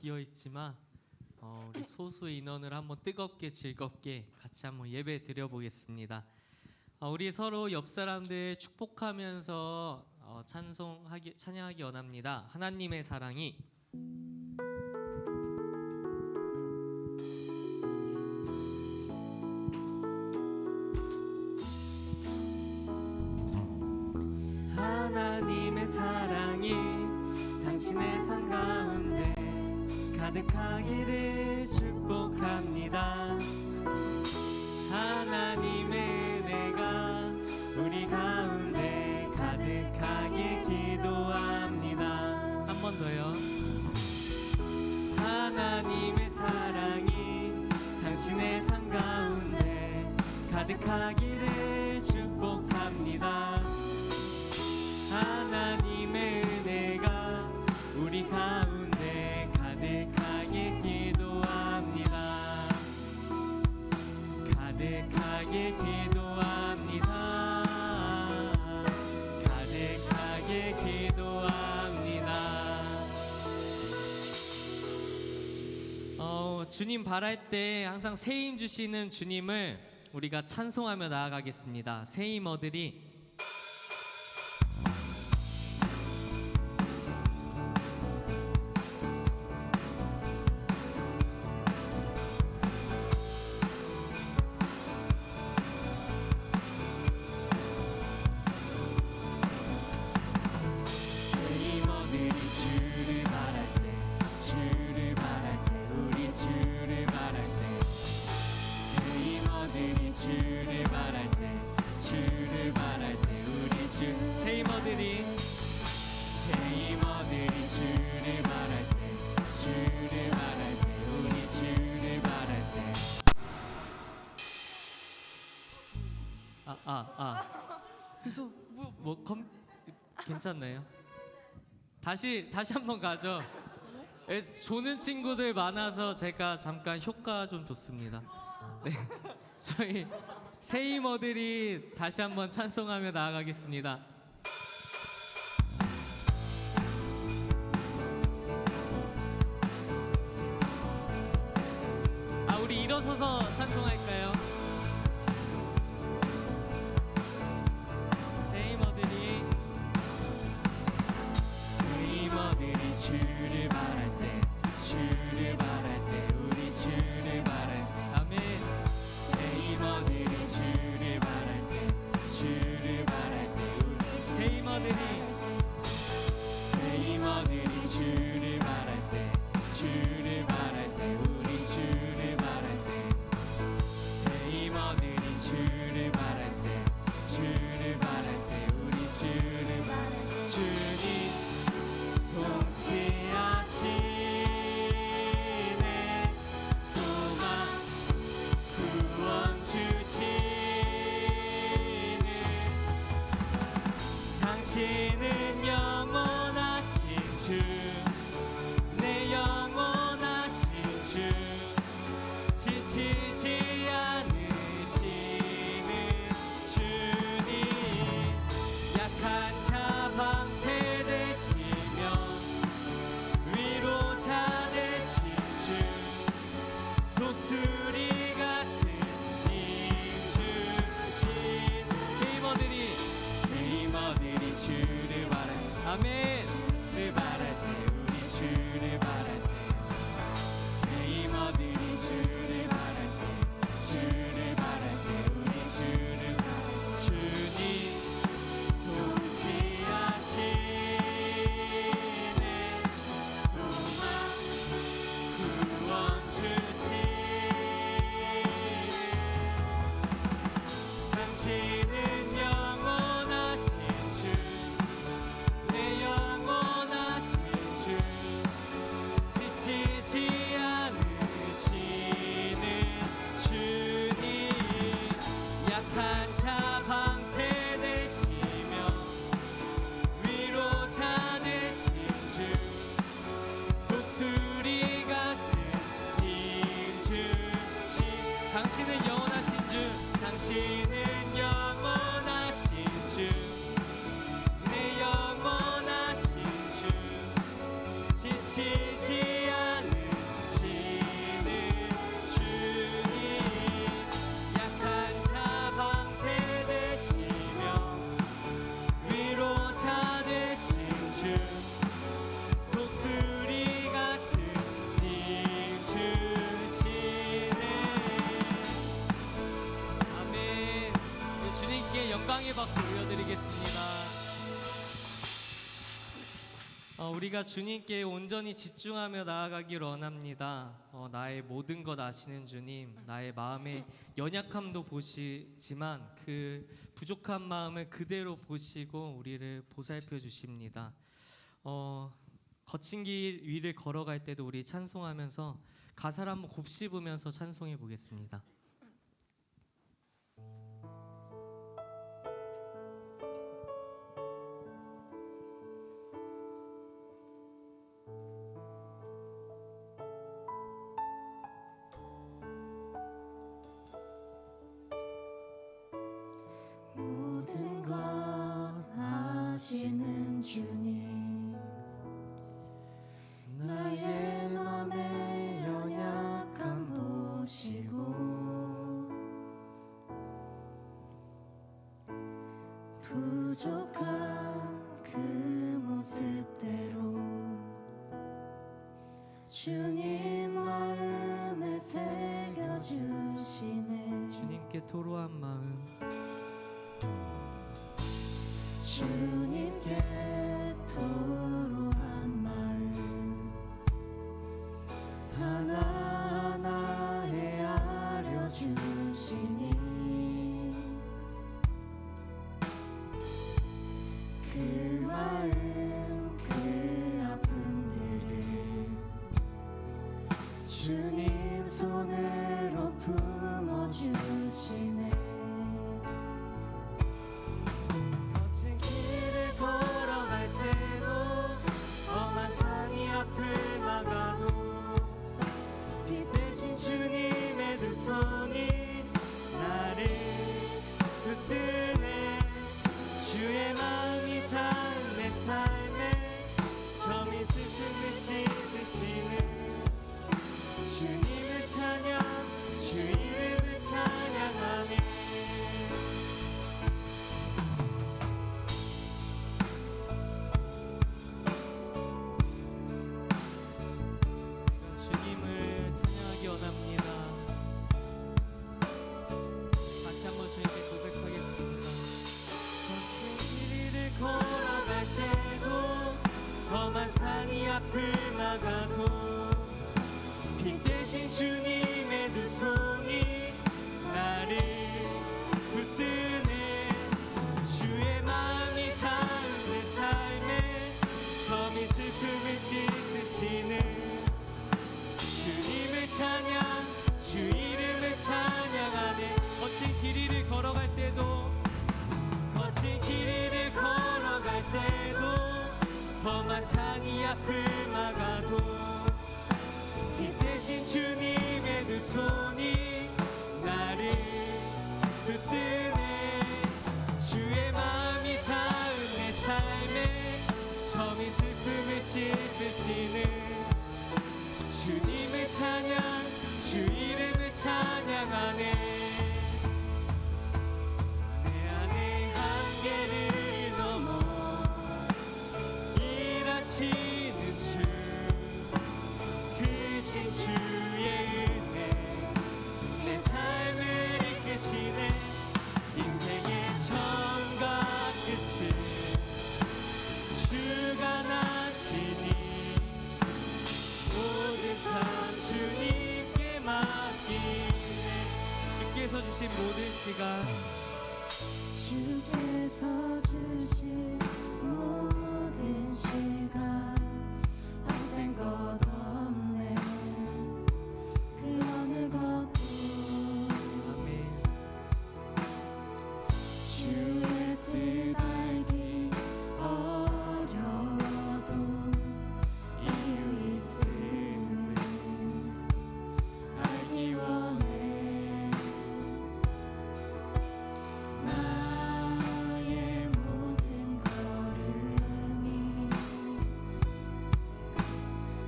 비어 있지만 우리 소수 인원을 한번 뜨겁게 즐겁게 같이 한번 예배 드려보겠습니다. 우리 서로 옆 사람들 축복하면서 찬양하기 원합니다. 하나님의 사랑이 하나님의 사랑이 당신의 삶 가운데 가득하기를 축복합니다. 하나님의 은혜가 우리 가운데 가득하게 기도합니다. 한 번 더요. 하나님의 사랑이 당신의 삶 가운데 가득하기를 축복합니다. 하나님의 은혜가 우리 가운데 가득하게 기도합니다. 가득하게 기도합니다. 가득하게 기도합니다. 주님 바랄 때 항상 새 힘 주시는 주님을 우리가 찬송하며 나아가겠습니다. 새 힘 얻으리. 그래서 괜찮나요? 다시 한번 가죠. 조는 친구들 많아서 제가 잠깐 효과 좀 줬습니다. 네, 저희 세이머들이 다시 한번 찬송하며 나아가겠습니다. 우리 일어서서 찬송할까요? 주를 바랄 때, 주를 바랄 때, 우리 주를 바랄 때, 아멘. 세이머들이 주를 바랄 때, 주를 바랄 때, 우리 세이머들이 주를 바랄 때, 주를 바랄 때, 우리 주를 바랄 때, 우리가 주님께 온전히 집중하며 나아가길 원합니다. 나의 모든 것 아시는 주님, 나의 마음의 연약함도 보시지만 그 부족한 마음을 그대로 보시고 우리를 보살펴 주십니다. 거친 길 위를 걸어갈 때도 우리 찬송하면서 가사를 한번 곱씹으면서 찬송해 보겠습니다. 모든 것 아시는 주님, 나의 맘의 연약함 보시고 부족한 그 모습대로 주님 마음에 새겨주시네. 주님께 토로한 마음, 주님께 토로한 마음 하나하나 헤아려 주시니 그 마음 그 아픔들을 주님 손으로 품어주시네. 걸어갈 때도 험한 산이 앞을 막아도 빛 대신 주님의 두 손이 나를 붙드네. 주의 마음이 닿은 내 삶에 점이 스승을 씻으시는 주님을 찬양, 주 이름을 찬양하네. 산이 앞을 막아도 빛 대신 주님의 두 손이 나를 붙드네. 주의 마음이 닿은 내 삶에 점이 슬픔을 씻으시는 주님을 찬양, 주 이름을 찬양하네. 거친 길 위를 걸어갈 때도 거친 길 위를 걸어갈 때도 험한 산이 앞을 막아도 빛 대신 주님의 두 손이 나를 붙드네. 주의 마음이 닿은 내 삶에 점이 슬픔을 씻으시는 주님을 찬양, 주 이름을 찬양하네. 내 안의 한계를 넘어 일하시는 주, 크신 주의 은혜 내 삶을 이끄시네. 인생의 처음과 끝을 주가 나시니 모든 삶 주님께 맡기네. 주께서 주신 모든 시간, 주께서 주신 모든 시간 헛된 것 없네. 그 어느 것도 아멘. 주의 뜻 알기 어려워도 이유 있음을 알기 원해. 나의 모든 걸음이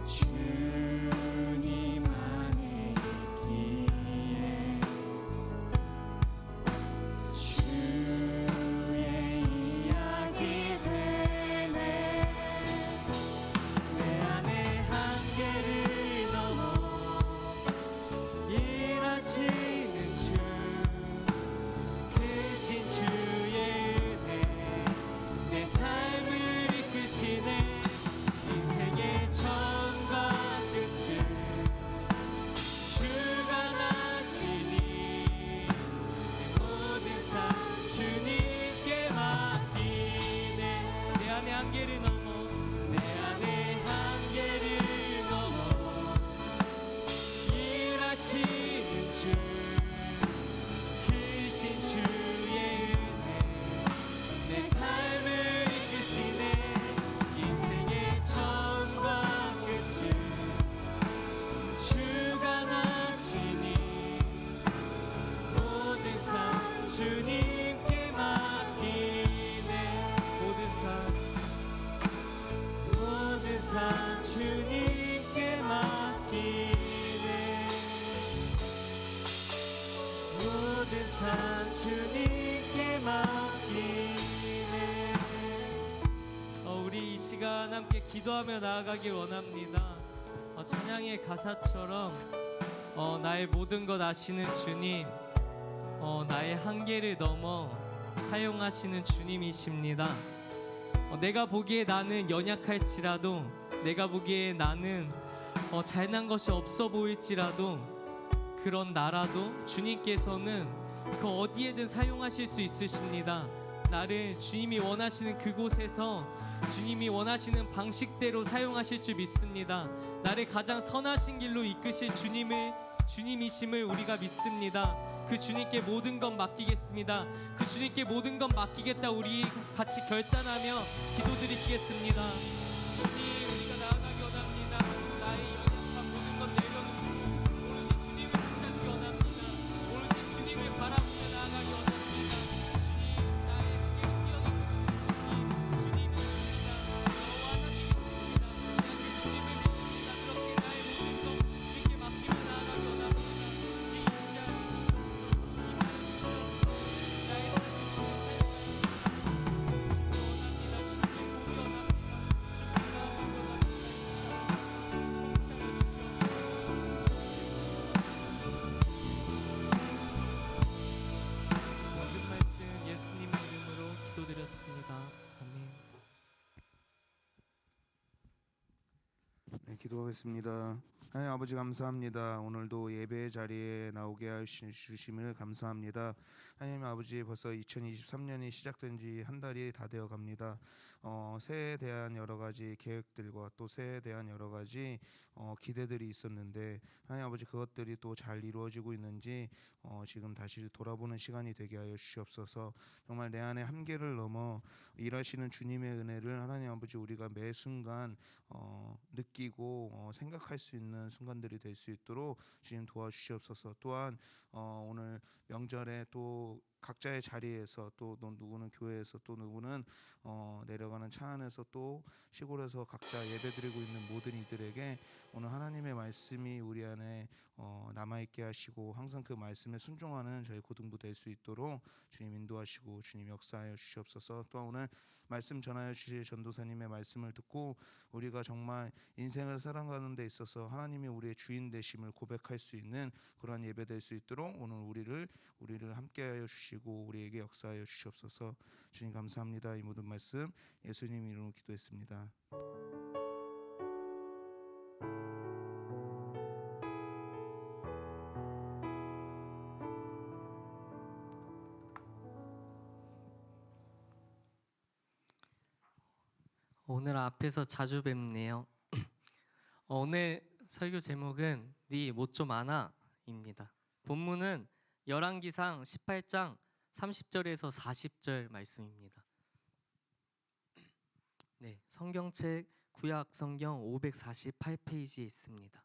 주 기도하며 나아가길 원합니다. 찬양의 가사처럼 나의 모든 것 아시는 주님, 나의 한계를 넘어 사용하시는 주님이십니다. 내가 보기에 나는 연약할지라도, 내가 보기에 나는 잘난 것이 없어 보일지라도, 그런 나라도 주님께서는 그 어디에든 사용하실 수 있으십니다. 나를 주님이 원하시는 그곳에서 주님이 원하시는 방식대로 사용하실 줄 믿습니다. 나를 가장 선하신 길로 이끄실 주님이심을 우리가 믿습니다. 그 주님께 모든 것 맡기겠습니다. 그 주님께 모든 것 맡기겠다 우리 같이 결단하며 기도드리시겠습니다. 주님, 우리가 나아가기 원합니다. 나의 연약한 모든 것 내려놓고 오로지 주님을 붙잡기 원합니다. 오로지 주님을 바라보며 나아가기 원합니다. 주님, 나의 한계를 뛰어넘으시는 주님, 주님이십니다. 여호와 하나님이십니다. 내가 그 주님을 믿습니다. 그렇게 나의 모든 것 주님께 맡기며 나아가기 원합니다. 모든 말씀 예수님 이름으로 기도드렸습니다. 아멘. 네, 기도하겠습니다. 하나님 아버지 감사합니다. 오늘도 예배 자리에 나오게 하심을 감사합니다. 하나님 아버지, 벌써 2023년이 시작된 지 한 달이 다 되어 갑니다. 새해에 대한 여러 가지 계획들과 또 새해에 대한 여러 가지 기대들이 있었는데, 하나님 아버지, 그것들이 또 잘 이루어지고 있는지 지금 다시 돌아보는 시간이 되게 하여 주시옵소서. 정말 내 안의 한계를 넘어 일하시는 주님의 은혜를 하나님 아버지 우리가 매 순간 느끼고 생각할 수 있는 순간들이 될 수 있도록 주님 도와주시옵소서. 또한 오늘 명절에 또 각자의 자리에서, 또 누구는 교회에서, 또 누구는 내려가는 차 안에서, 또 시골에서 각자 예배드리고 있는 모든 이들에게 오늘 하나님의 말씀이 우리 안에 남아있게 하시고 항상 그 말씀에 순종하는 저희 고등부 될 수 있도록 주님 인도하시고 주님 역사하여 주시옵소서. 또한 오늘 말씀 전하여 주실 전도사님의 말씀을 듣고 우리가 정말 인생을 살아가는 데 있어서 하나님이 우리의 주인 되심을 고백할 수 있는 그러한 예배 될 수 있도록 오늘 우리를 함께하여 주시고 우리에게 역사하여 주시옵소서. 주님 감사합니다. 이 모든 말씀 예수님 이름으로 기도했습니다. 오늘 앞에서 자주 뵙네요. 오늘 설교 제목은 네 못 좀 아나입니다. 본문은 열왕기상 18장 30절에서 40절 말씀입니다. 네, 성경책 구약 성경 548페이지에 있습니다.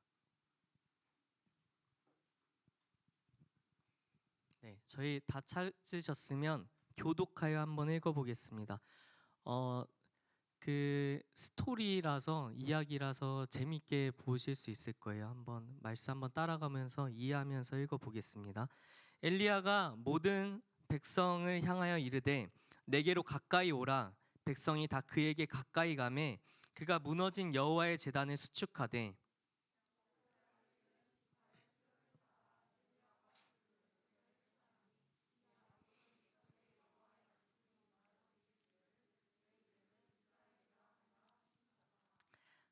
네, 저희 다 찾으셨으면 교독하여 한번 읽어보겠습니다. 그 스토리라서, 이야기라서 재밌게 보실 수 있을 거예요. 한번 말씀 한번 따라가면서 이해하면서 읽어보겠습니다. 엘리야가 모든 백성을 향하여 이르되 내게로 가까이 오라. 백성이 다 그에게 가까이 가매 그가 무너진 여호와의 제단을 수축하되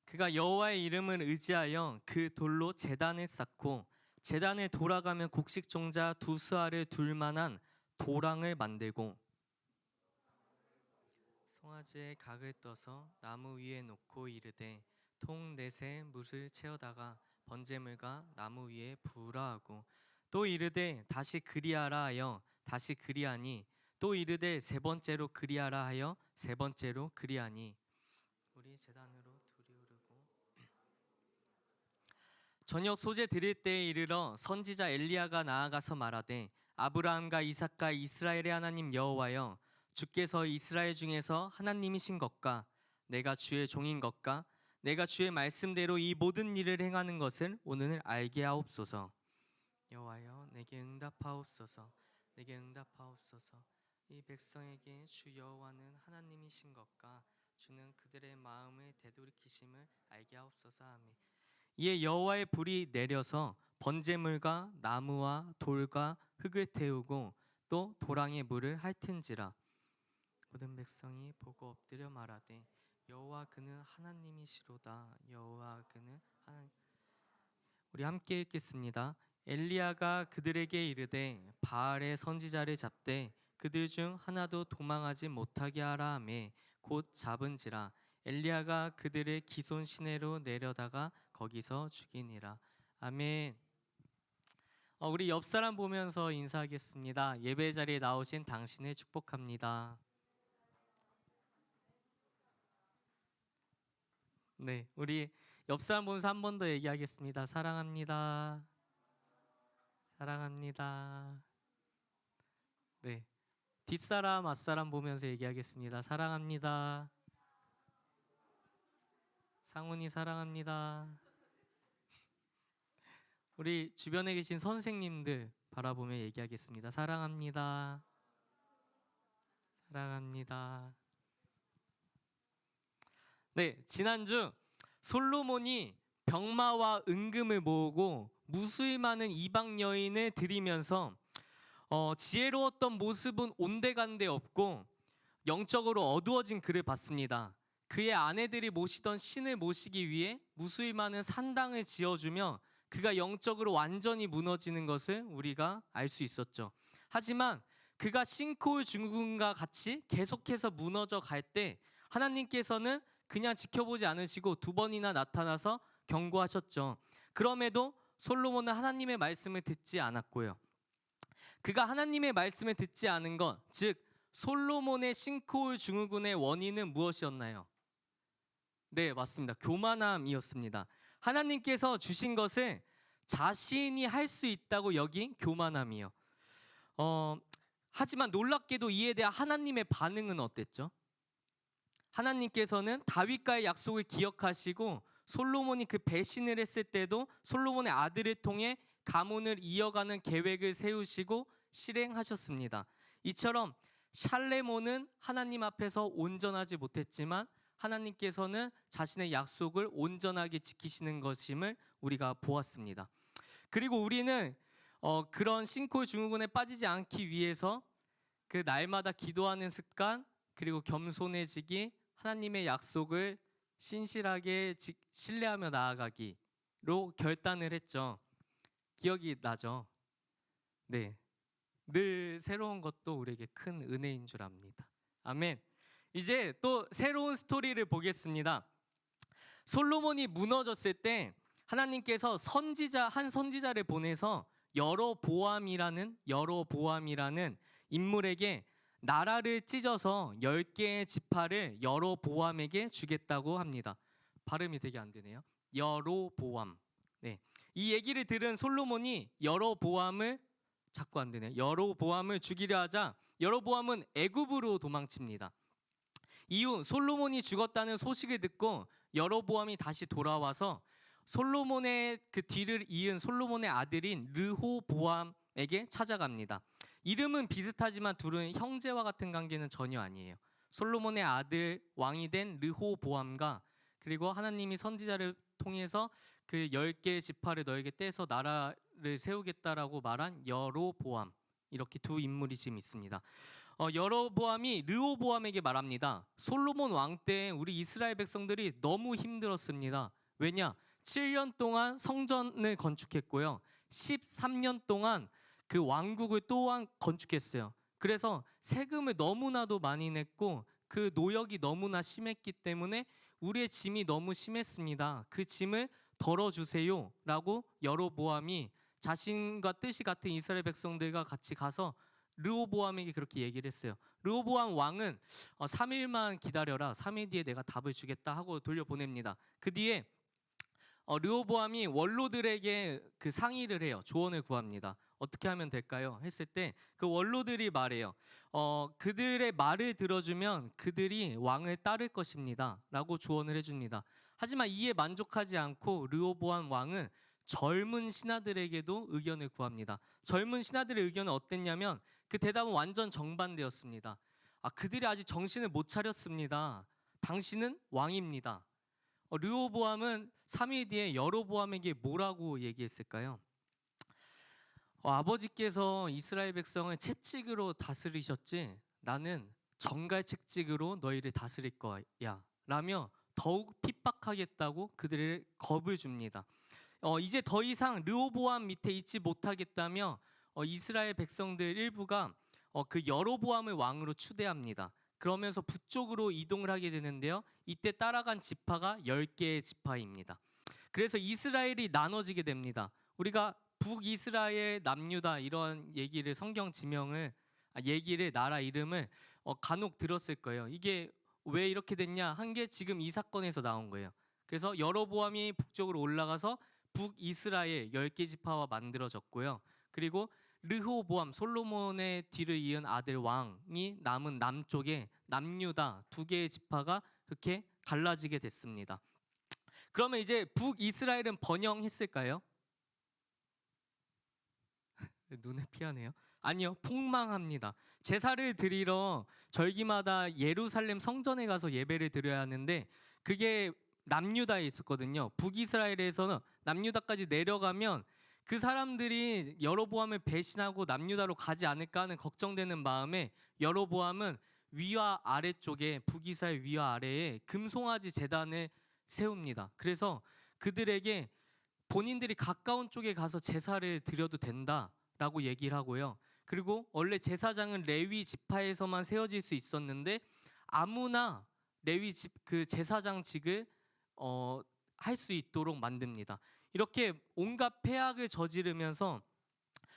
그가 여호와의 이름을 의지하여 그 돌로 제단을 쌓고 제단에 돌아가며 곡식 종자 두 수알을 둘 만한 도랑을 만들고 송아지에 각을 떠서 나무 위에 놓고 이르되 통 넷에 물을 채워다가 번제물과 나무 위에 부으라 하고 또 이르되 다시 그리하라 하여 다시 그리하니 또 이르되 세 번째로 그리하라 하여 세 번째로 그리하니 우리 제단으로 저녁 소재 드릴 때에 이르러 선지자 엘리야가 나아가서 말하되 아브라함과 이삭과 이스라엘의 하나님 여호와여 주께서 이스라엘 중에서 하나님이신 것과 내가 주의 종인 것과 내가 주의 말씀대로 이 모든 일을 행하는 것을 오늘 알게 하옵소서. 여호와여 내게 응답하옵소서. 내게 응답하옵소서. 이 백성에게 주 여호와는 하나님이신 것과 주는 그들의 마음을 되돌이키심을 알게 하옵소서. 아멘. 이에 여호와의 불이 내려서 번제물과 나무와 돌과 흙을 태우고 또 도랑의 물을 핥은지라. 모든 백성이 보고 엎드려 말하되 여호와 그는 하나님이시로다. 여호와 그는 하나님. 우리 함께 읽겠습니다. 엘리야가 그들에게 이르되 바알의 선지자를 잡되 그들 중 하나도 도망하지 못하게 하라 하매 곧 잡은지라. 엘리야가 그들을 기손 시내로 내려다가 거기서 죽이니라. 아멘. 우리 옆 사람 보면서 인사하겠습니다. 예배 자리에 나오신 당신을 축복합니다. 네, 우리 옆 사람 보면서 한 번 더 얘기하겠습니다. 사랑합니다. 사랑합니다. 네, 뒷사람 앞사람 보면서 얘기하겠습니다. 사랑합니다. 상훈이 사랑합니다. 우리 주변에 계신 선생님들 바라보며 얘기하겠습니다. 사랑합니다. 사랑합니다. 네, 지난주 솔로몬이 병마와 은금을 모으고 무수히 많은 이방 여인을 들이면서 지혜로웠던 모습은 온데간데 없고 영적으로 어두워진 그를 봤습니다. 그의 아내들이 모시던 신을 모시기 위해 무수히 많은 산당을 지어주며 그가 영적으로 완전히 무너지는 것을 우리가 알 수 있었죠. 하지만 그가 싱크홀 증후군과 같이 계속해서 무너져 갈 때 하나님께서는 그냥 지켜보지 않으시고 두 번이나 나타나서 경고하셨죠. 그럼에도 솔로몬은 하나님의 말씀을 듣지 않았고요. 그가 하나님의 말씀을 듣지 않은 것, 즉 솔로몬의 싱크홀 증후군의 원인은 무엇이었나요? 네, 맞습니다. 교만함이었습니다. 하나님께서 주신 것을 자신이 할 수 있다고 여긴 교만함이요. 하지만 놀랍게도 이에 대한 하나님의 반응은 어땠죠? 하나님께서는 다윗과의 약속을 기억하시고 솔로몬이 그 배신을 했을 때도 솔로몬의 아들을 통해 가문을 이어가는 계획을 세우시고 실행하셨습니다. 이처럼 샬레몬은 하나님 앞에서 온전하지 못했지만 하나님께서는 자신의 약속을 온전하게 지키시는 것임을 우리가 보았습니다. 그리고 우리는 그런 싱크홀 증후군에 빠지지 않기 위해서 그 날마다 기도하는 습관, 그리고 겸손해지기, 하나님의 약속을 신실하게 신뢰하며 나아가기로 결단을 했죠. 기억이 나죠? 네, 늘 새로운 것도 우리에게 큰 은혜인 줄 압니다. 아멘. 이제 또 새로운 스토리를 보겠습니다. 솔로몬이 무너졌을 때 하나님께서 한 선지자를 보내서 여로보암이라는 인물에게 나라를 찢어서 10개의 지파를 여로보암에게 주겠다고 합니다. 발음이 되게 안 되네요. 여로보암. 네. 이 얘기를 들은 솔로몬이 여로보암을 죽이려 하자 여로보암은 애굽으로 도망칩니다. 이후 솔로몬이 죽었다는 소식을 듣고 여로보암이 다시 돌아와서 솔로몬의 그 뒤를 이은 솔로몬의 아들인 르호보암에게 찾아갑니다. 이름은 비슷하지만 둘은 형제와 같은 관계는 전혀 아니에요. 솔로몬의 아들 왕이 된 르호보암과 그리고 하나님이 선지자를 통해서 그 10개의 지파를 너에게 떼서 나라를 세우겠다라고 말한 여로보암, 이렇게 두 인물이 지금 있습니다. 여로보암이 르호보암에게 말합니다. 솔로몬 왕 때 우리 이스라엘 백성들이 너무 힘들었습니다. 왜냐? 7년 동안 성전을 건축했고요. 13년 동안 그 왕국을 또한 건축했어요. 그래서 세금을 너무나도 많이 냈고 그 노역이 너무나 심했기 때문에 우리의 짐이 너무 심했습니다. 그 짐을 덜어주세요 라고 여로보암이 자신과 뜻이 같은 이스라엘 백성들과 같이 가서 르호보암에게 그렇게 얘기를 했어요. 르호보암 왕은 3일만 기다려라, 3일 뒤에 내가 답을 주겠다 하고 돌려보냅니다. 그 뒤에 르호보암이 원로들에게 그 상의를 해요. 조언을 구합니다. 어떻게 하면 될까요? 했을 때 그 원로들이 말해요. 그들의 말을 들어주면 그들이 왕을 따를 것입니다 라고 조언을 해줍니다. 하지만 이에 만족하지 않고 르호보암 왕은 젊은 신하들에게도 의견을 구합니다. 젊은 신하들의 의견은 어땠냐면 그 대답은 완전 정반대였습니다. 그들이 아직 정신을 못 차렸습니다. 당신은 왕입니다. 르호보암은 3일 뒤에 여로보암에게 뭐라고 얘기했을까요? 아버지께서 이스라엘 백성을 채찍으로 다스리셨지 나는 정갈 채찍으로 너희를 다스릴 거야 라며 더욱 핍박하겠다고 그들을 겁을 줍니다. 이제 더 이상 르호보암 밑에 있지 못하겠다며 이스라엘 백성들 일부가 그 여로보암을 왕으로 추대합니다. 그러면서 북쪽으로 이동을 하게 되는데요. 이때 따라간 지파가 10개의 지파입니다. 그래서 이스라엘이 나눠지게 됩니다. 우리가 북이스라엘, 남유다 이런 얘기를 성경 지명을 얘기를 나라 이름을 간혹 들었을 거예요. 이게 왜 이렇게 됐냐 한 게 지금 이 사건에서 나온 거예요. 그래서 여로보암이 북쪽으로 올라가서 북이스라엘 10개 지파와 만들어졌고요. 그리고 르호보암 솔로몬의 뒤를 이은 아들 왕이 남은 남쪽에 남유다 2개의 지파가 그렇게 갈라지게 됐습니다. 그러면 이제 북이스라엘은 번영했을까요? 눈에 피하네요. 아니요, 폭망합니다. 제사를 드리러 절기마다 예루살렘 성전에 가서 예배를 드려야 하는데 그게 남유다에 있었거든요. 북이스라엘에서는 남유다까지 내려가면 그 사람들이 여로보암을 배신하고 남유다로 가지 않을까 하는 걱정되는 마음에 여로보암은 위와 아래쪽에 북이스라엘 위와 아래에 금송아지 제단을 세웁니다. 그래서 그들에게 본인들이 가까운 쪽에 가서 제사를 드려도 된다라고 얘기를 하고요. 그리고 원래 제사장은 레위 지파에서만 세워질 수 있었는데 아무나 레위 그 제사장직을 할 수 있도록 만듭니다. 이렇게 온갖 폐악을 저지르면서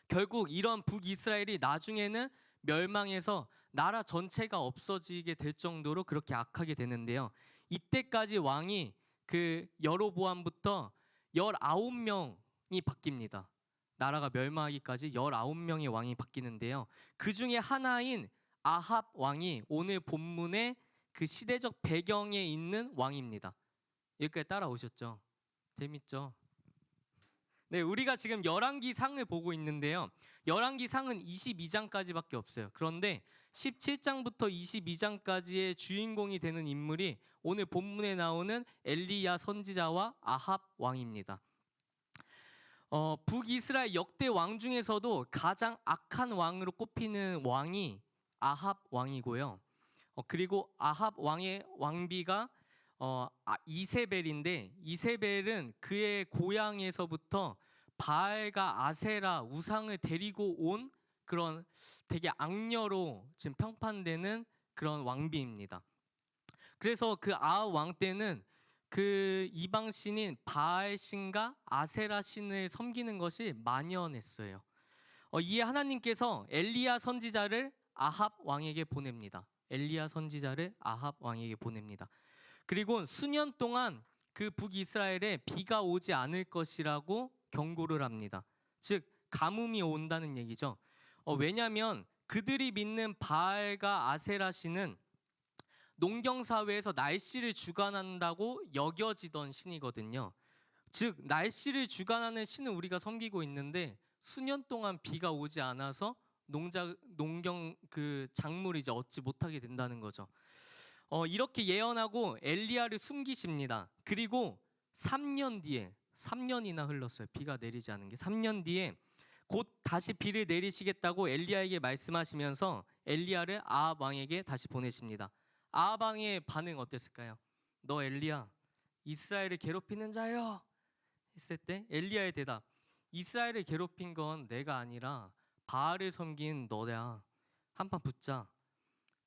결국 이런 북이스라엘이 나중에는 멸망해서 나라 전체가 없어지게 될 정도로 그렇게 악하게 되는데요. 이때까지 왕이 그 여로보암부터 19명이 바뀝니다. 나라가 멸망하기까지 19명의 왕이 바뀌는데요. 그 중에 하나인 아합 왕이 오늘 본문의 그 시대적 배경에 있는 왕입니다. 여기까지 따라오셨죠? 재밌죠? 네, 우리가 지금 열왕기상을 보고 있는데요. 열왕기상은 22장까지밖에 없어요. 그런데 17장부터 22장까지의 주인공이 되는 인물이 오늘 본문에 나오는 엘리야 선지자와 아합 왕입니다. 북이스라엘 역대 왕 중에서도 가장 악한 왕으로 꼽히는 왕이 아합 왕이고요. 그리고 아합 왕의 왕비가 이세벨인데 이세벨은 그의 고향에서부터 바알과 아세라 우상을 데리고 온 그런 되게 악녀로 지금 평판되는 그런 왕비입니다. 그래서 그 아합 왕 때는 그 이방 신인 바알 신과 아세라 신을 섬기는 것이 만연했어요. 이에 하나님께서 엘리야 선지자를 아합 왕에게 보냅니다. 엘리야 선지자를 아합 왕에게 보냅니다. 그리고 수년 동안 그 북이스라엘에 비가 오지 않을 것이라고 경고를 합니다. 즉 가뭄이 온다는 얘기죠. 왜냐하면 그들이 믿는 바알과 아세라 신은 농경사회에서 날씨를 주관한다고 여겨지던 신이거든요. 즉 날씨를 주관하는 신은 우리가 섬기고 있는데 수년 동안 비가 오지 않아서 농경 그 작물을 이제 얻지 못하게 된다는 거죠. 이렇게 예언하고 엘리야를 숨기십니다. 그리고 3년 뒤에 3년이나 흘렀어요. 비가 내리지 않은 게 3년 뒤에 곧 다시 비를 내리시겠다고 엘리야에게 말씀하시면서 엘리야를 아합 왕에게 다시 보내십니다. 아합 왕의 반응 어땠을까요? 너 엘리야 이스라엘을 괴롭히는 자여 했을 때 엘리야의 대답 이스라엘을 괴롭힌 건 내가 아니라 바알을 섬긴 너야. 한판 붙자.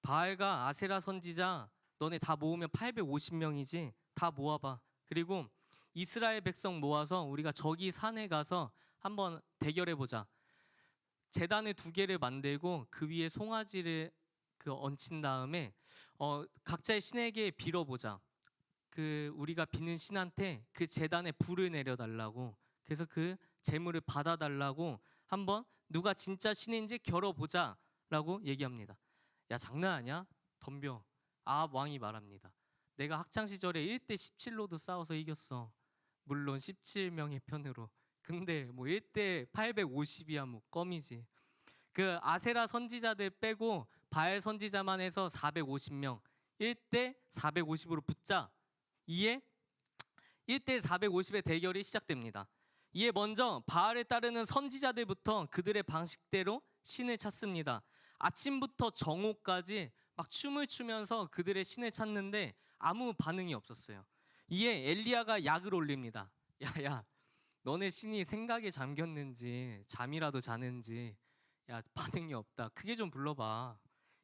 바알과 아세라 선지자 너네 다 모으면 850명이지 다 모아봐. 그리고 이스라엘 백성 모아서 우리가 저기 산에 가서 한번 대결해보자. 제단을 2개를 만들고 그 위에 송아지를 얹힌 다음에 각자의 신에게 빌어보자. 그 우리가 비는 신한테 그 제단에 불을 내려달라고. 그래서 그 재물을 받아달라고 한번 누가 진짜 신인지 겨뤄보자라고 얘기합니다. 야 장난 아니야? 덤벼. 아합 왕이 말합니다. 내가 학창 시절에 1대 17로도 싸워서 이겼어. 물론 17명의 편으로. 근데 뭐 1대 850이야 뭐 껌이지. 그 아세라 선지자들 빼고 바알 선지자만 해서 450명. 1대 450으로 붙자. 이에 1대 450의 대결이 시작됩니다. 이에 먼저 바알에 따르는 선지자들부터 그들의 방식대로 신을 찾습니다. 아침부터 정오까지 막 춤을 추면서 그들의 신을 찾는데 아무 반응이 없었어요. 이에 엘리야가 약을 올립니다. 야야, 너네 신이 생각에 잠겼는지 잠이라도 자는지 야 반응이 없다. 크게 좀 불러봐.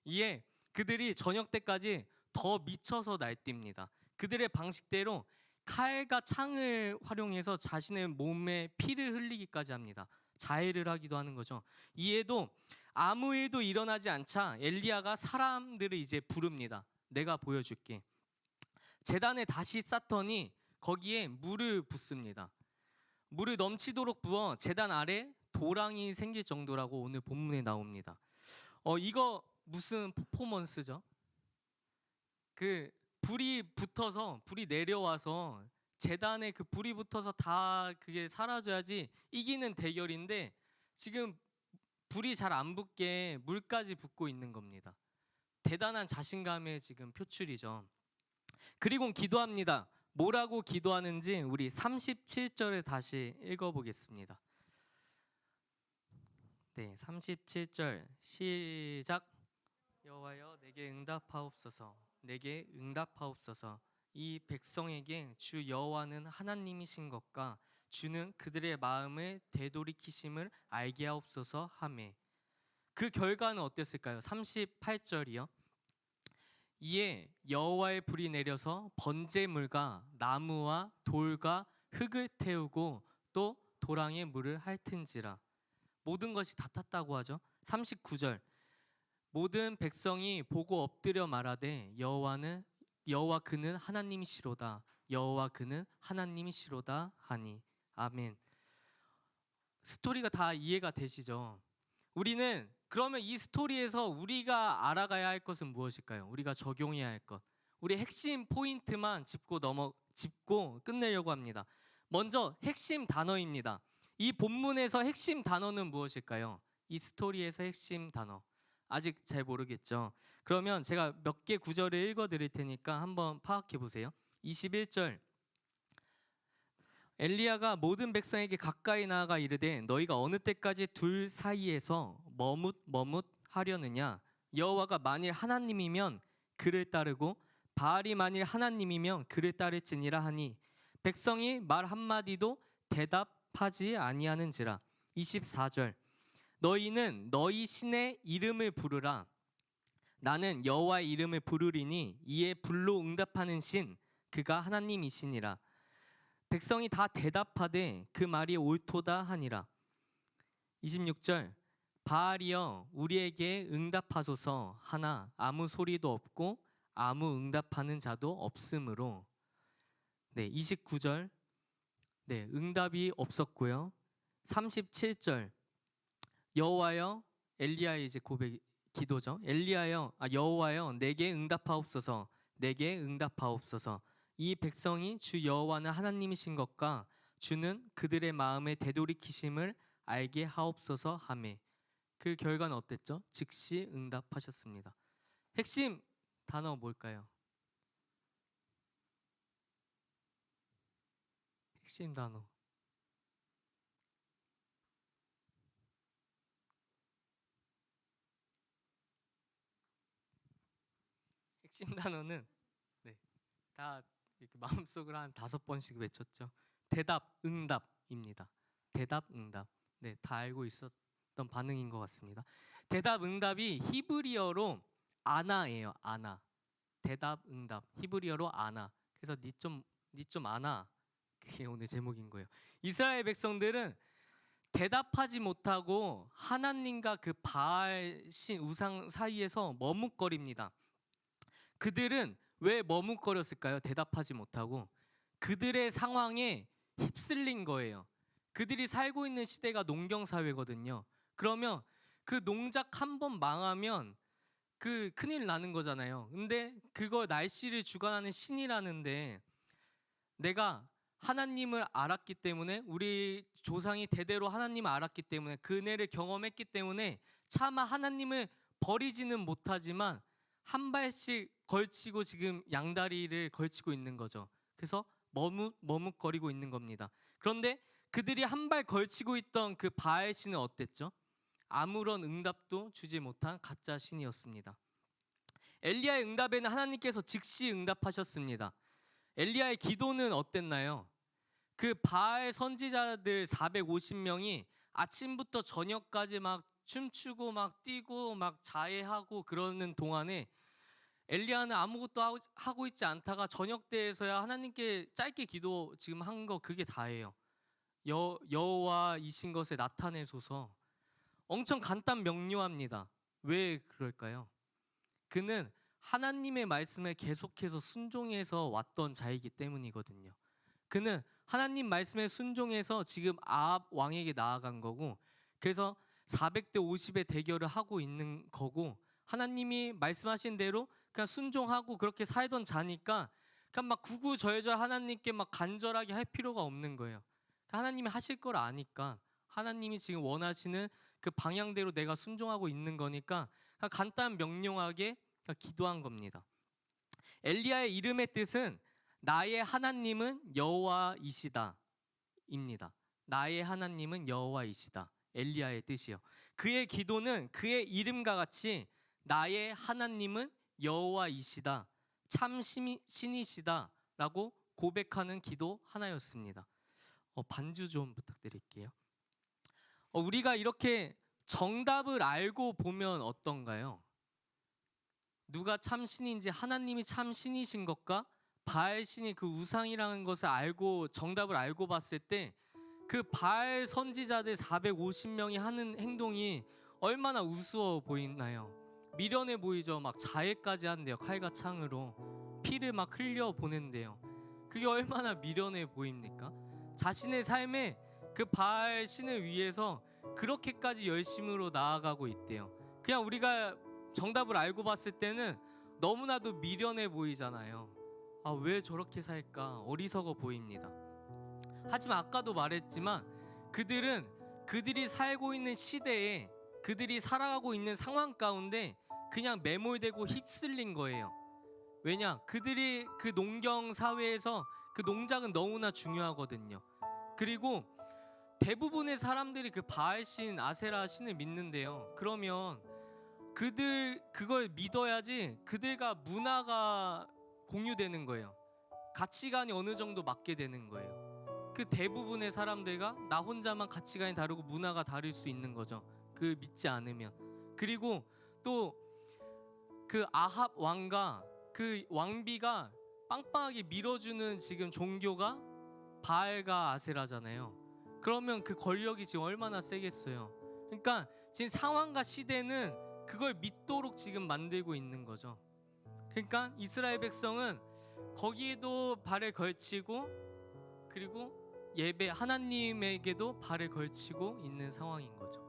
이에 그들이 저녁 때까지 더 미쳐서 날뜁니다. 그들의 방식대로 칼과 창을 활용해서 자신의 몸에 피를 흘리기까지 합니다. 자해를 하기도 하는 거죠. 이에도 아무 일도 일어나지 않자 엘리야가 사람들을 이제 부릅니다. 내가 보여줄게. 제단에 다시 쌓더니 거기에 물을 붓습니다. 물을 넘치도록 부어 제단 아래 도랑이 생길 정도라고 오늘 본문에 나옵니다. 이거 무슨 퍼포먼스죠? 그 불이 붙어서 불이 내려와서 제단에 그 불이 붙어서 다 그게 사라져야지 이기는 대결인데 지금 불이 잘 안 붙게 물까지 붓고 있는 겁니다. 대단한 자신감의 지금 표출이죠. 그리고 기도합니다. 뭐라고 기도하는지 우리 37절을 다시 읽어보겠습니다. 네, 37절 시작. 여호와여 내게 응답하옵소서. 내게 응답하옵소서. 이 백성에게 주 여호와는 하나님이신 것과 주는 그들의 마음을 되돌이키심을 알게 하옵소서 하매. 그 결과는 어땠을까요? 38절이요. 이에 여호와의 불이 내려서 번제물과 나무와 돌과 흙을 태우고 또 도랑에 물을 핥은지라. 모든 것이 다 탔다고 하죠. 39절. 모든 백성이 보고 엎드려 말하되 여호와 그는 하나님이시로다. 여호와 그는 하나님이시로다 하니. 아멘. 스토리가 다 이해가 되시죠? 우리는 그러면 이 스토리에서 우리가 알아가야 할 것은 무엇일까요? 우리가 적용해야 할 것. 우리 핵심 포인트만 짚고 끝내려고 합니다. 먼저 핵심 단어입니다. 이 본문에서 핵심 단어는 무엇일까요? 이 스토리에서 핵심 단어. 아직 잘 모르겠죠. 그러면 제가 몇 개 구절을 읽어 드릴 테니까 한번 파악해 보세요. 21절. 엘리야가 모든 백성에게 가까이 나아가 이르되 너희가 어느 때까지 둘 사이에서 머뭇하려느냐. 여호와가 만일 하나님이면 그를 따르고 바알이 만일 하나님이면 그를 따를지니라 하니 백성이 말 한마디도 대답하지 아니하는지라. 24절. 너희는 너희 신의 이름을 부르라. 나는 여호와의 이름을 부르리니 이에 불로 응답하는 신 그가 하나님이시니라. 백성이 다 대답하되 그 말이 옳도다 하니라. 26절. 바알이여 우리에게 응답하소서 하나 아무 소리도 없고 아무 응답하는 자도 없으므로. 네, 29절. 네, 응답이 없었고요. 37절. 여호와여, 엘리야의 이제 기도죠. 여호와여 내게 응답하옵소서. 내게 응답하옵소서. 이 백성이 주 여호와는 하나님이신 것과 주는 그들의 마음에 되돌이키심을 알게 하옵소서 하매. 그 결과는 어땠죠? 즉시 응답하셨습니다. 핵심 단어 뭘까요? 핵심 단어. 핵심 단어는 다 이렇게 마음속으로 한 5번씩 외쳤죠. 대답, 응답입니다. 대답, 응답. 네, 다 알고 있었던 반응인 것 같습니다. 대답, 응답이 히브리어로 아나예요. 아나. 대답, 응답. 히브리어로 아나. 그래서 니 좀 아나. 그게 오늘 제목인 거예요. 이스라엘 백성들은 대답하지 못하고 하나님과 그 바알 신 우상 사이에서 머뭇거립니다. 그들은 왜 머뭇거렸을까요? 대답하지 못하고 그들의 상황에 휩쓸린 거예요. 그들이 살고 있는 시대가 농경 사회거든요. 그러면 그 농작 한 번 망하면 그 큰일 나는 거잖아요. 근데 그걸 날씨를 주관하는 신이라는데 내가 하나님을 알았기 때문에 우리 조상이 대대로 하나님을 알았기 때문에 그 은혜를 경험했기 때문에 차마 하나님을 버리지는 못하지만 한 발씩 걸치고 지금 양다리를 걸치고 있는 거죠. 그래서 머뭇거리고 있는 겁니다. 그런데 그들이 한 발 걸치고 있던 그 바알 신은 어땠죠? 아무런 응답도 주지 못한 가짜 신이었습니다. 엘리야의 응답에는 하나님께서 즉시 응답하셨습니다. 엘리야의 기도는 어땠나요? 그 바알 선지자들 450명이 아침부터 저녁까지 막 춤추고 막 뛰고 막 자해하고 그러는 동안에 엘리야는 아무것도 하고 있지 않다가 저녁 때에서야 하나님께 짧게 기도 지금 한 거 그게 다예요. 여호와이신 것을 나타내소서. 엄청 간단 명료합니다. 왜 그럴까요? 그는 하나님의 말씀에 계속해서 순종해서 왔던 자이기 때문이거든요. 그는 하나님 말씀에 순종해서 지금 아합 왕에게 나아간 거고, 그래서 400대 50의 대결을 하고 있는 거고, 하나님이 말씀하신 대로 그냥 순종하고 그렇게 살던 자니까 그냥 막 구구절절 하나님께 막 간절하게 할 필요가 없는 거예요. 하나님이 하실 걸 아니까 하나님이 지금 원하시는 그 방향대로 내가 순종하고 있는 거니까 그냥 간단 명료하게 그냥 기도한 겁니다. 엘리야의 이름의 뜻은 나의 하나님은 여호와이시다 입니다. 나의 하나님은 여호와이시다. 엘리야의 뜻이요. 그의 기도는 그의 이름과 같이 나의 하나님은 여호와이시다, 참 신이시다 라고 고백하는 기도 하나였습니다. 반주 좀 부탁드릴게요. 우리가 이렇게 정답을 알고 보면 어떤가요? 누가 참 신인지, 하나님이 참 신이신 것과 바알 신이 그 우상이라는 것을 알고 정답을 알고 봤을 때 그 바알 선지자들 450명이 하는 행동이 얼마나 우스워 보이나요? 미련해 보이죠. 막 자해까지 한대요. 칼과 창으로 피를 막 흘려 보낸대요. 그게 얼마나 미련해 보입니까? 자신의 삶에 그 바알 신을 위해서 그렇게까지 열심으로 나아가고 있대요. 그냥 우리가 정답을 알고 봤을 때는 너무나도 미련해 보이잖아요. 왜 저렇게 살까? 어리석어 보입니다. 하지만 아까도 말했지만 그들이 살고 있는 시대에, 그들이 살아가고 있는 상황 가운데 그냥 매몰되고 휩쓸린 거예요. 왜냐? 그들이 그 농경 사회에서 그 농작은 너무나 중요하거든요. 그리고 대부분의 사람들이 그 바알 신, 아세라 신을 믿는데요. 그러면 그걸 믿어야지 그들과 문화가 공유되는 거예요. 가치관이 어느 정도 맞게 되는 거예요. 그 대부분의 사람들과 나 혼자만 가치관이 다르고 문화가 다를 수 있는 거죠. 그 믿지 않으면. 그리고 또 그 아합 왕과 그 왕비가 빵빵하게 밀어주는 지금 종교가 바알과 아세라잖아요. 그러면 그 권력이 지금 얼마나 세겠어요. 그러니까 지금 상황과 시대는 그걸 믿도록 지금 만들고 있는 거죠. 그러니까 이스라엘 백성은 거기에도 발을 걸치고, 그리고 하나님에게도 발을 걸치고 있는 상황인 거죠.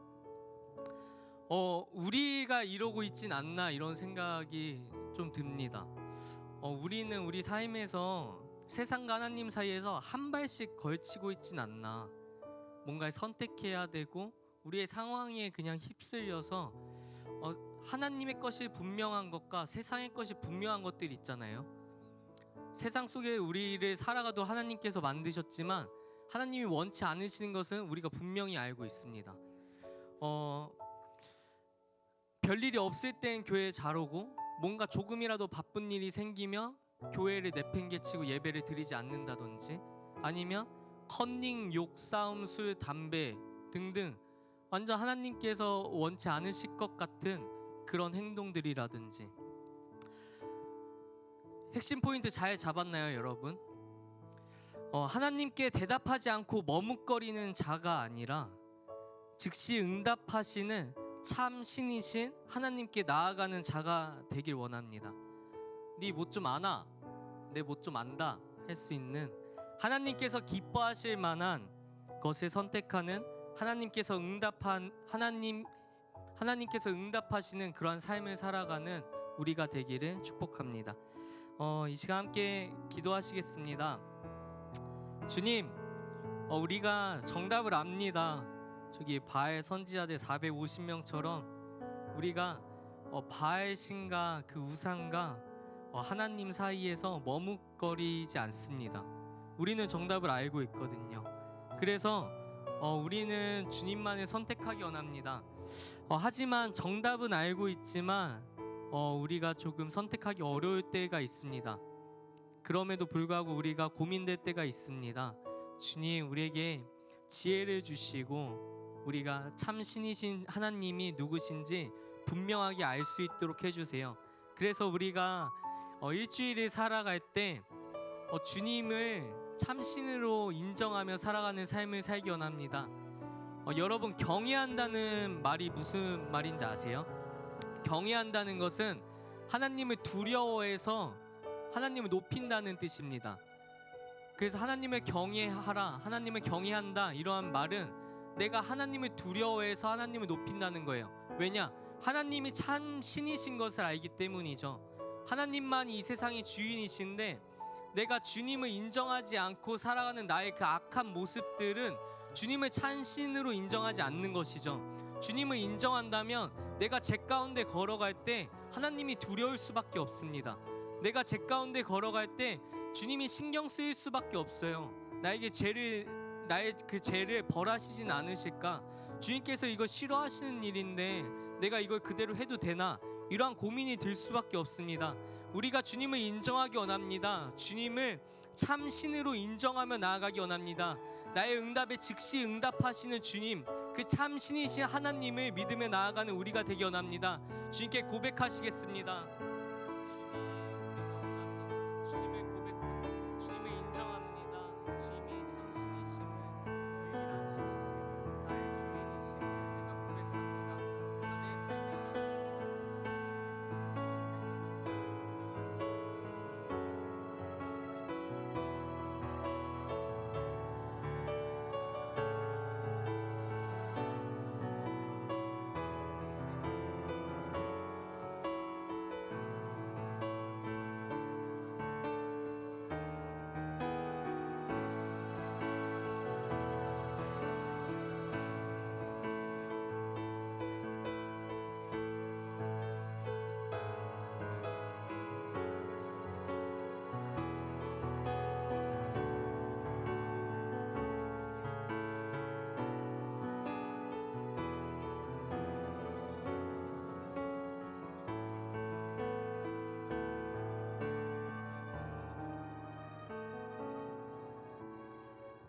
우리가 이러고 있진 않나 이런 생각이 좀 듭니다. 우리는 우리 삶에서 세상과 하나님 사이에서 한 발씩 걸치고 있진 않나. 뭔가를 선택해야 되고 우리의 상황에 그냥 휩쓸려서 하나님의 것이 분명한 것과 세상의 것이 분명한 것들이 있잖아요. 세상 속에 우리를 살아가도 하나님께서 만드셨지만 하나님이 원치 않으시는 것은 우리가 분명히 알고 있습니다. 별일이 없을 땐 교회에 잘 오고, 뭔가 조금이라도 바쁜 일이 생기면 교회를 내팽개치고 예배를 드리지 않는다든지, 아니면 컨닝, 욕, 싸움, 술, 담배 등등 완전 하나님께서 원치 않으실 것 같은 그런 행동들이라든지. 핵심 포인트 잘 잡았나요, 여러분? 하나님께 대답하지 않고 머뭇거리는 자가 아니라 즉시 응답하시는 참 신이신 하나님께 나아가는 자가 되길 원합니다. 네 못 좀 아나? 내 못 좀 안다? 할 수 있는, 하나님께서 기뻐하실 만한 것을 선택하는, 하나님께서 응답하시는 그러한 삶을 살아가는 우리가 되기를 축복합니다. 이 시간 함께 기도하시겠습니다. 주님, 우리가 정답을 압니다. 저기 바알 선지자들 450명처럼 우리가 바알 신과 그 우상과 하나님 사이에서 머뭇거리지 않습니다. 우리는 정답을 알고 있거든요. 그래서 우리는 주님만을 선택하기 원합니다. 하지만 정답은 알고 있지만 우리가 조금 선택하기 어려울 때가 있습니다. 그럼에도 불구하고 우리가 고민될 때가 있습니다. 주님, 우리에게 지혜를 주시고 우리가 참 신이신 하나님이 누구신지 분명하게 알 수 있도록 해주세요. 그래서 우리가 일주일을 살아갈 때 주님을 참신으로 인정하며 살아가는 삶을 살기 원합니다. 여러분, 경외한다는 말이 무슨 말인지 아세요? 경외한다는 것은 하나님을 두려워해서 하나님을 높인다는 뜻입니다. 그래서 하나님을 경외하라, 하나님을 경외한다, 이러한 말은 내가 하나님을 두려워해서 하나님을 높인다는 거예요. 왜냐? 하나님이 참 신이신 것을 알기 때문이죠. 하나님만이 이 세상의 주인이신데 내가 주님을 인정하지 않고 살아가는 나의 그 악한 모습들은 주님을 참신으로 인정하지 않는 것이죠. 주님을 인정한다면 내가 제 가운데 걸어갈 때 하나님이 두려울 수밖에 없습니다. 내가 제 가운데 걸어갈 때 주님이 신경 쓰일 수밖에 없어요. 나의 그 죄를 벌하시진 않으실까? 주님께서 이거 싫어하시는 일인데 내가 이걸 그대로 해도 되나? 이러한 고민이 들 수밖에 없습니다. 우리가 주님을 인정하기 원합니다. 주님을 참 신으로 인정하며 나아가기 원합니다. 나의 응답에 즉시 응답하시는 주님, 그 참 신이신 하나님을 믿으며 나아가는 우리가 되기 원합니다. 주님께 고백하시겠습니다. 주님을 고백합니다. 주님을 인정합니다. 주님이 참 신이심을, 유일한 신이심, 나의 주인이심을 내가 고백합니다. 그래서 내 삶에서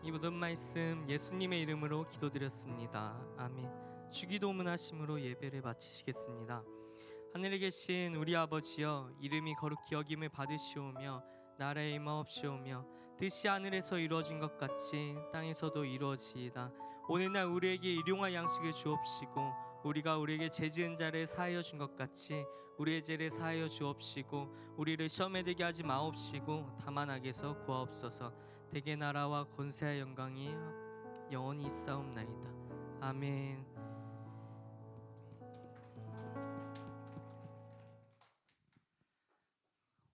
이 모든 말씀 예수님의 이름으로 기도드렸습니다. 아멘. 주기도문 하심으로 예배를 마치시겠습니다. 하늘에 계신 우리 아버지여, 이름이 거룩히 여김을 받으시오며 나라의 임하옵시오며 뜻이 하늘에서 이루어진 것 같이 땅에서도 이루어지이다. 오늘날 우리에게 일용할 양식을 주옵시고 우리가 우리에게 죄 지은 자를 사하여 준 것 같이 우리의 죄를 사하여 주옵시고 우리를 시험에 들게 하지 마옵시고 다만 악에서 구하옵소서. 대개 나라와 권세와 영광이 영원히 있사옵나이다. 아멘.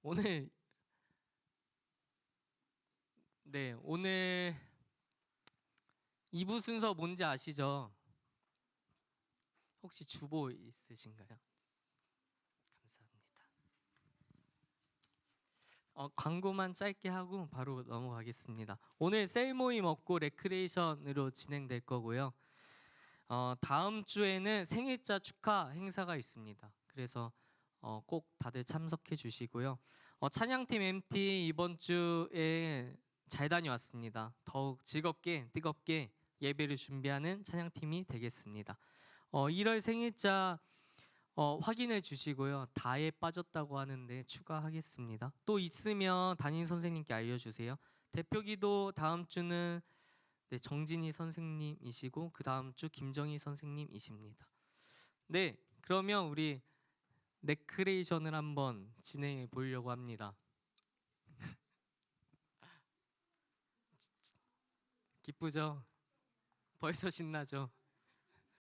오늘 2부 순서 뭔지 아시죠? 혹시 주보 있으신가요? 감사합니다. 광고만 짧게 하고 바로 넘어가겠습니다. 오늘 셀 모임 없고 레크레이션으로 진행될 거고요. 다음 주에는 생일자 축하 행사가 있습니다. 그래서 꼭 다들 참석해 주시고요. 찬양팀 MT 이번 주에 잘 다녀왔습니다. 더욱 즐겁게 뜨겁게 예배를 준비하는 찬양팀이 되겠습니다. 1월 생일자 확인해 주시고요. 다에 빠졌다고 하는데 추가하겠습니다. 또 있으면 담임 선생님께 알려주세요. 대표기도 다음 주는 정진희 선생님이시고 그 다음 주 김정희 선생님이십니다. 네, 그러면 우리 레크레이션을 한번 진행해 보려고 합니다. 기쁘죠? 벌써 신나죠?